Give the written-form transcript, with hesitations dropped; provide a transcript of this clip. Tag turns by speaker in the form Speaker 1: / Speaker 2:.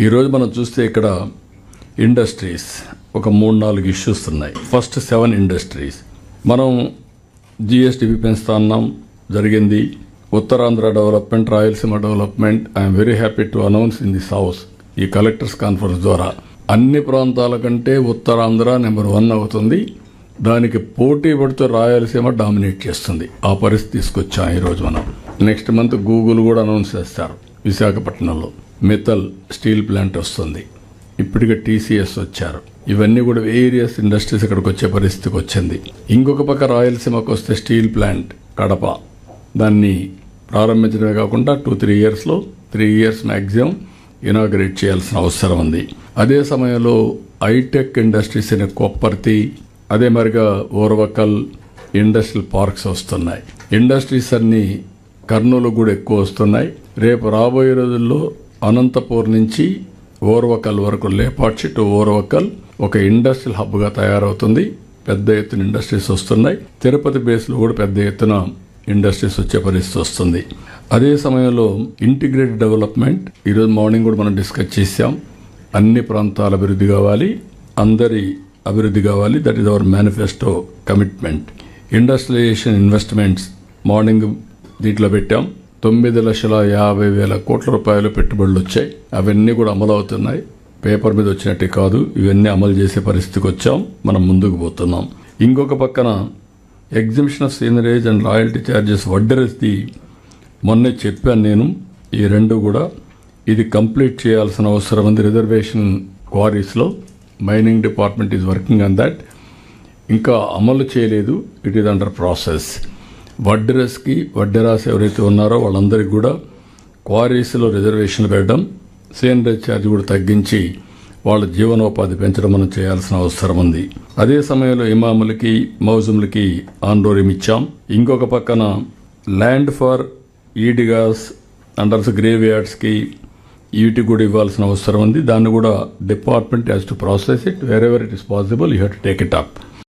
Speaker 1: ఈరోజు మనం చూస్తే ఇక్కడ ఇండస్ట్రీస్ ఒక 3-4 ఇష్యూస్ ఉన్నాయి. ఫస్ట్ 7 ఇండస్ట్రీస్ మనం జిఎస్టిపి పెంచుతా ఉన్నాం జరిగింది. Uttarandhra development, Rayalaseema development I'm very happy to announce in this house ఈ కలెక్టర్స్ కాన్ఫరెన్స్ ద్వారా అన్ని ప్రాంతాల కంటే ఉత్తరాంధ్ర నెంబర్ 1 అవుతుంది. దానికి పోటీ పడుతూ రాయలసీమ డామినేట్ చేస్తుంది. ఆ పరిస్థితి తీసుకొచ్చాం ఈరోజు మనం. నెక్స్ట్ మంత్ గూగుల్ కూడా అనౌన్స్ చేస్తారు. విశాఖపట్నంలో మెటల్ స్టీల్ ప్లాంట్ వస్తుంది. ఇప్పటికే టీసీఎస్ వచ్చారు. ఇవన్నీ కూడా వేరియస్ ఇండస్ట్రీస్ ఇక్కడికి వచ్చే పరిస్థితికి వచ్చింది. ఇంకొక పక్క రాయలసీమకు వస్తే స్టీల్ ప్లాంట్ కడప, దాన్ని ప్రారంభించడమే కాకుండా 2-3 ఇయర్స్లో 3 ఇయర్స్ మ్యాక్సిమం ఇనాగరేట్ చేయాల్సిన అవసరం ఉంది. అదే సమయంలో హైటెక్ ఇండస్ట్రీస్ అయిన కొప్పర్తి, అదే మరిగా ఓర్వకల్ ఇండస్ట్రియల్ పార్క్స్ వస్తున్నాయి. ఇండస్ట్రీస్ అన్నీ కర్నూలు కూడా ఎక్కువ వస్తున్నాయి. రేపు రాబోయే రోజుల్లో అనంతపూర్ నుంచి ఓర్వకల్ వరకు, లేపాక్షి టు ఓర్వకల్ ఒక ఇండస్ట్రియల్ హబ్గా తయారవుతుంది. పెద్ద ఎత్తున ఇండస్ట్రీస్ వస్తున్నాయి. తిరుపతి బేస్లో కూడా పెద్ద ఎత్తున ఇండస్ట్రీస్ వచ్చే పరిస్థితి వస్తుంది. అదే సమయంలో ఇంటిగ్రేటెడ్ డెవలప్మెంట్ ఈరోజు మార్నింగ్ కూడా మనం డిస్కస్ చేశాం. అన్ని ప్రాంతాల అభివృద్ధి కావాలి, అందరి అభివృద్ధి కావాలి. That is our manifesto commitment. Industrialisation investments morning దీంట్లో పెట్టాం. 9,50,000 కోట్ల రూపాయలు పెట్టుబడులు వచ్చాయి. అవన్నీ కూడా అమలు అవుతున్నాయి. పేపర్ మీద వచ్చినట్టే కాదు, ఇవన్నీ అమలు చేసే పరిస్థితికి వచ్చాం. మనం ముందుకు పోతున్నాం. ఇంకొక పక్కన exhibition of seigniorage and royalty charges వడ్డెరస్ది మొన్నే చెప్పాను నేను. ఈ రెండు కూడా ఇది కంప్లీట్ చేయాల్సిన అవసరం ఉంది. రిజర్వేషన్ క్వారీస్లో mining department is working on that. ఇంకా అమలు చేయలేదు. It is under process. Vadderas ఎవరైతే ఉన్నారో వాళ్ళందరికీ కూడా క్వారీస్లో రిజర్వేషన్లు పెట్టడం, సీనరేజ్ ఛార్జ్ కూడా తగ్గించి వాళ్ళ జీవనోపాధి పెంచడం మనం చేయాల్సిన అవసరం ఉంది. అదే సమయంలో ఇమాములకి, మౌజుములకి ఆందోళన ఇచ్చాం. ఇంకొక పక్కన ల్యాండ్ ఫర్ ఈడిగాస్ అండర్స్ గ్రేవ్ యార్డ్స్కి వీటికి కూడా ఇవ్వాల్సిన అవసరం ఉంది. దాన్ని కూడా department has to process it. Wear ever it is possible you have to take it up.